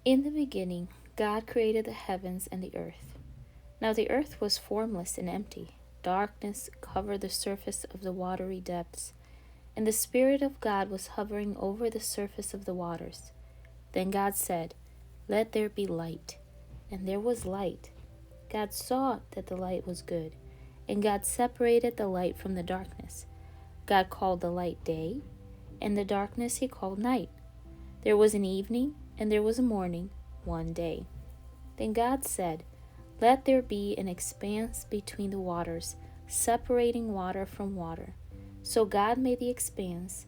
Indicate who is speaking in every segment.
Speaker 1: In the beginning, God created the heavens and the earth. Now the earth was formless and empty. Darkness covered the surface of the watery depths, and the Spirit of God was hovering over the surface of the waters. Then God said, "Let there be light." And there was light. God saw that the light was good, and God separated the light from the darkness. God called the light day, and the darkness he called night. There was an evening, and there was a morning, one day. Then God said, "Let there be an expanse between the waters, separating water from water." So God made the expanse,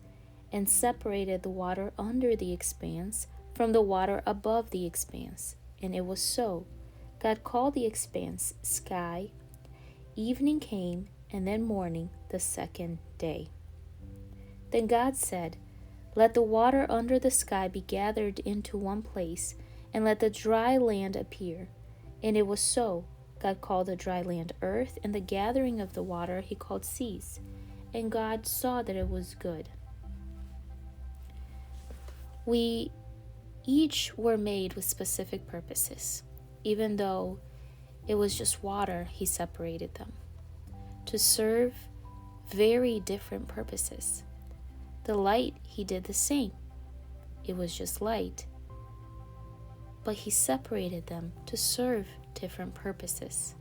Speaker 1: and separated the water under the expanse from the water above the expanse. And it was so. God called the expanse sky. Evening came, and then morning, the second day. Then God said, "Let the water under the sky be gathered into one place, and let the dry land appear." And it was so. God called the dry land earth, and the gathering of the water he called seas. And God saw that it was good. We each were made with specific purposes. Even though it was just water, he separated them to serve very different purposes. The light, he did the same. It was just light, but he separated them to serve different purposes.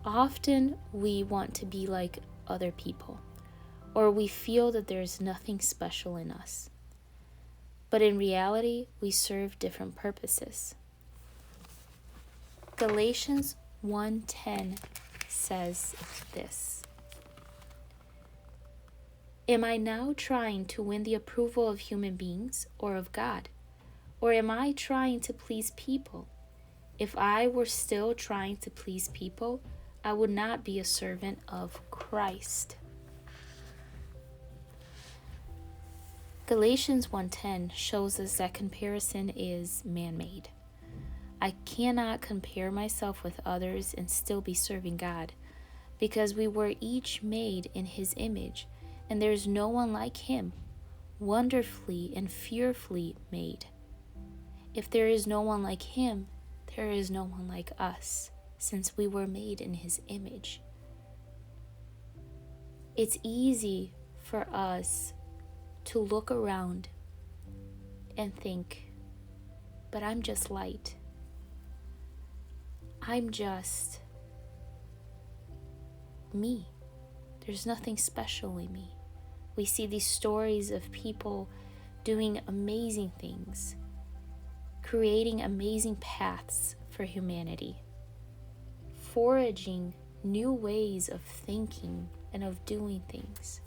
Speaker 1: Often we want to be like other people, or we feel that there's nothing special in us. But in reality, we serve different purposes. Galatians 1:10 says this: "Am I now trying to win the approval of human beings or of God? Or am I trying to please people? If I were still trying to please people, I would not be a servant of Christ." Galatians 1:10 shows us that comparison is man-made. I cannot compare myself with others and still be serving God, because we were each made in his image, and there is no one like him, wonderfully and fearfully made. If there is no one like him, there is no one like us, since we were made in his image. It's easy for us to look around and think, but I'm just light. I'm just me. There's nothing special in me. We see these stories of people doing amazing things, creating amazing paths for humanity, foraging new ways of thinking and of doing things.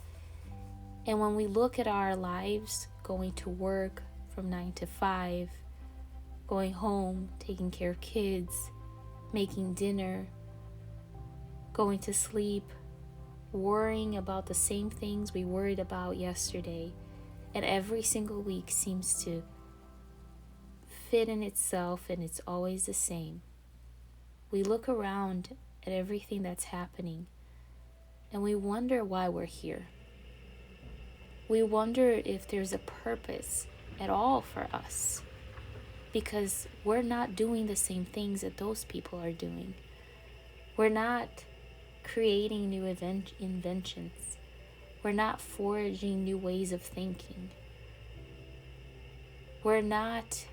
Speaker 1: And when we look at our lives, going to work from 9 to 5, going home, taking care of kids, making dinner, going to sleep, worrying about the same things we worried about yesterday, and every single week seems to fit in itself and it's always the same. We look around at everything that's happening and we wonder why we're here. We wonder if there's a purpose at all for us, because we're not doing the same things that those people are doing. We're not creating new inventions. We're not foraging new ways of thinking. We're not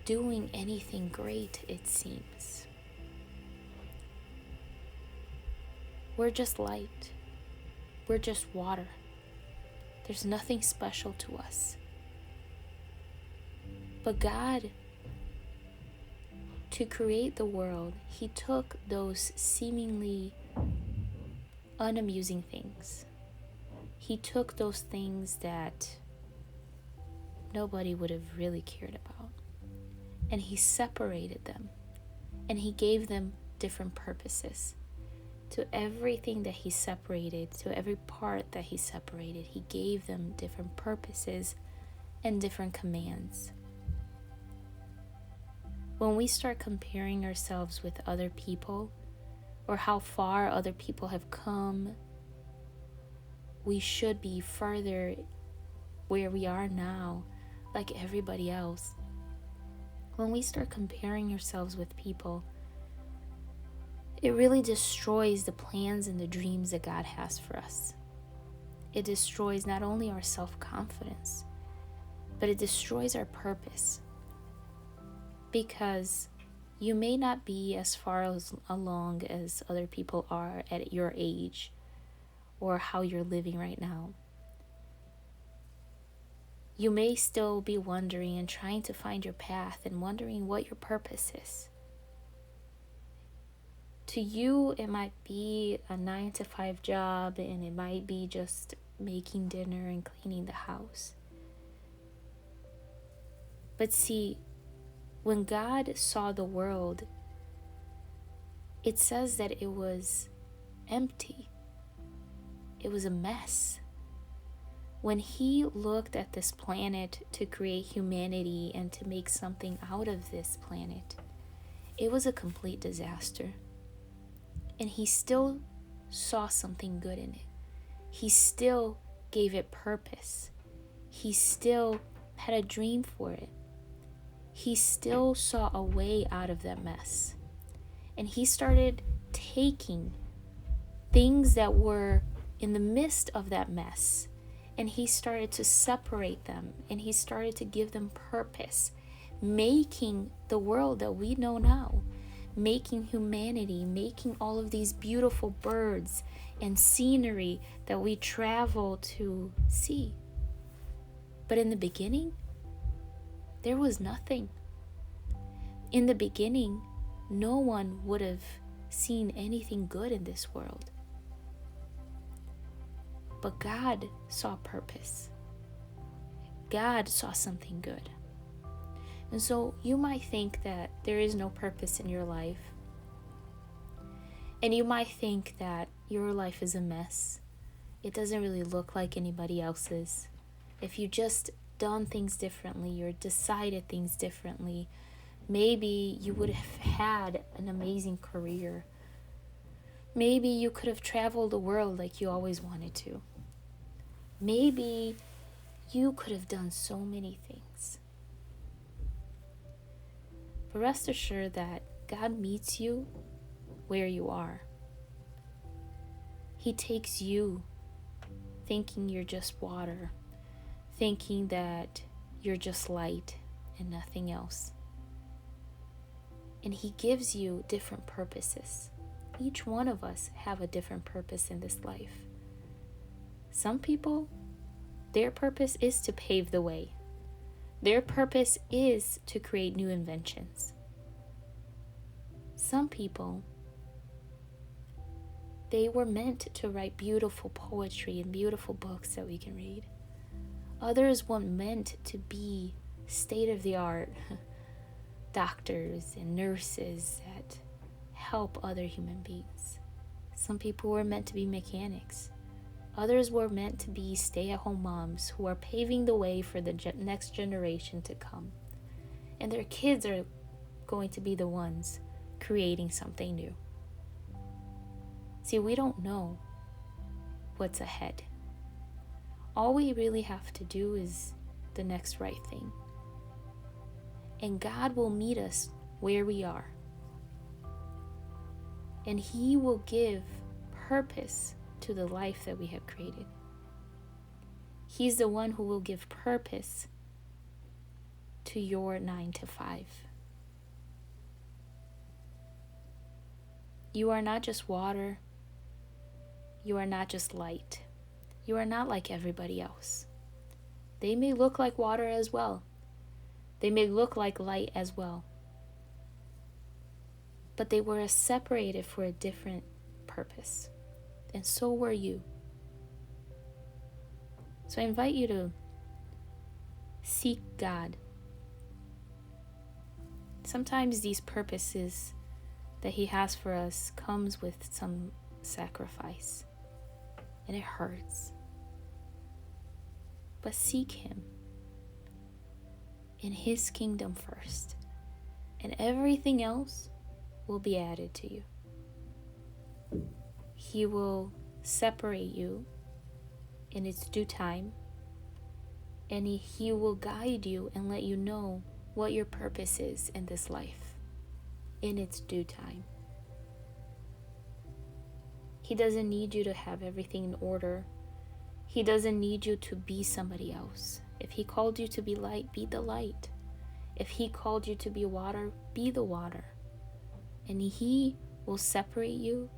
Speaker 1: doing anything great, it seems. We're just light. We're just water. There's nothing special to us. But God, to create the world, he took those seemingly unamusing things. He took those things that nobody would have really cared about, and he separated them, and he gave them different purposes. To everything that he separated, to every part that he separated, he gave them different purposes and different commands. When we start comparing ourselves with other people, or how far other people have come, we should be further where we are now like everybody else. When we start comparing ourselves with people, it really destroys the plans and the dreams that God has for us. It destroys not only our self-confidence, but it destroys our purpose. Because you may not be as far along as other people are at your age or how you're living right now. You may still be wondering and trying to find your path and wondering what your purpose is. To you, it might be a 9-to-5 job, and it might be just making dinner and cleaning the house. But see, when God saw the world, it says that it was empty. It was a mess. When He looked at this planet to create humanity and to make something out of this planet, it was a complete disaster. And He still saw something good in it. He still gave it purpose. He still had a dream for it. He still saw a way out of that mess. And He started taking things that were in the midst of that mess, and He started to separate them, and He started to give them purpose, making the world that we know now, making humanity, making all of these beautiful birds and scenery that we travel to see. But in the beginning, there was nothing. In the beginning, no one would have seen anything good in this world. But God saw purpose. God saw something good. And so you might think that there is no purpose in your life. And you might think that your life is a mess. It doesn't really look like anybody else's. If you just done things differently or decided things differently, maybe you would have had an amazing career. Maybe you could have traveled the world like you always wanted to. Maybe you could have done so many things. But rest assured that God meets you where you are. He takes you thinking you're just water, thinking that you're just light and nothing else. And He gives you different purposes. Each one of us have a different purpose in this life. Some people, their purpose is to pave the way. Their purpose is to create new inventions. Some people, they were meant to write beautiful poetry and beautiful books that we can read. Others were meant to be state-of-the-art doctors and nurses that help other human beings. Some people were meant to be mechanics. Others were meant to be stay-at-home moms who are paving the way for the next generation to come. And their kids are going to be the ones creating something new. See, we don't know what's ahead. All we really have to do is the next right thing. And God will meet us where we are. And He will give purpose to the life that we have created. He's the one who will give purpose to your 9-to-5. You are not just water. You are not just light. You are not like everybody else. They may look like water as well. They may look like light as well. But they were separated for a different purpose. And so were you. So I invite you to seek God. Sometimes these purposes that He has for us comes with some sacrifice. And it hurts. But seek Him in His kingdom first. And everything else will be added to you. He will separate you in its due time. And He will guide you and let you know what your purpose is in this life in its due time. He doesn't need you to have everything in order. He doesn't need you to be somebody else. If He called you to be light, be the light. If He called you to be water, be the water. And He will separate you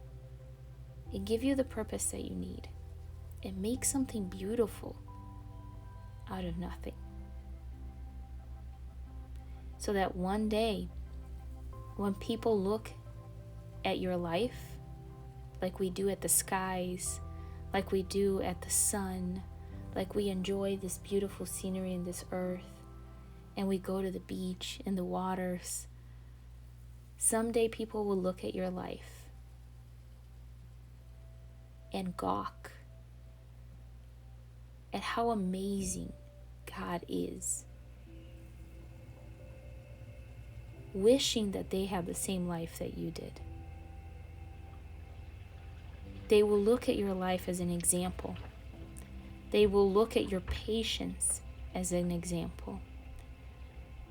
Speaker 1: and give you the purpose that you need and make something beautiful out of nothing. So that one day, when people look at your life, like we do at the skies, like we do at the sun, like we enjoy this beautiful scenery in this earth, and we go to the beach and the waters, someday people will look at your life and gawk at how amazing God is, wishing that they have the same life that you did. They will look at your life as an example. They will look at your patience as an example.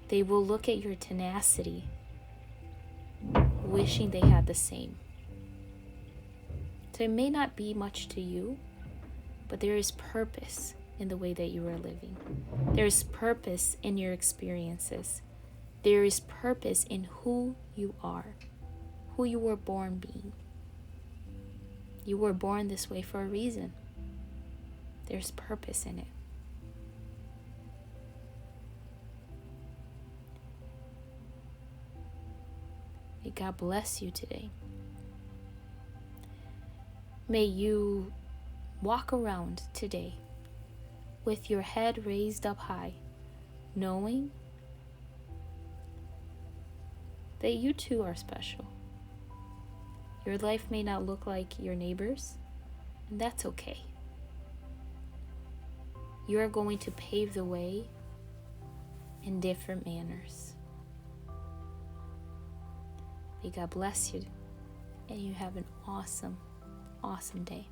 Speaker 1: They will look at your tenacity, wishing they had the same. So it may not be much to you, but there is purpose in the way that you are living. There is purpose in your experiences. There is purpose in who you are, who you were born being. You were born this way for a reason. There's purpose in it. May God bless you today. May you walk around today with your head raised up high, knowing that you too are special. Your life may not look like your neighbor's, and that's okay. You are going to pave the way in different manners. May God bless you, and you have an awesome, awesome day.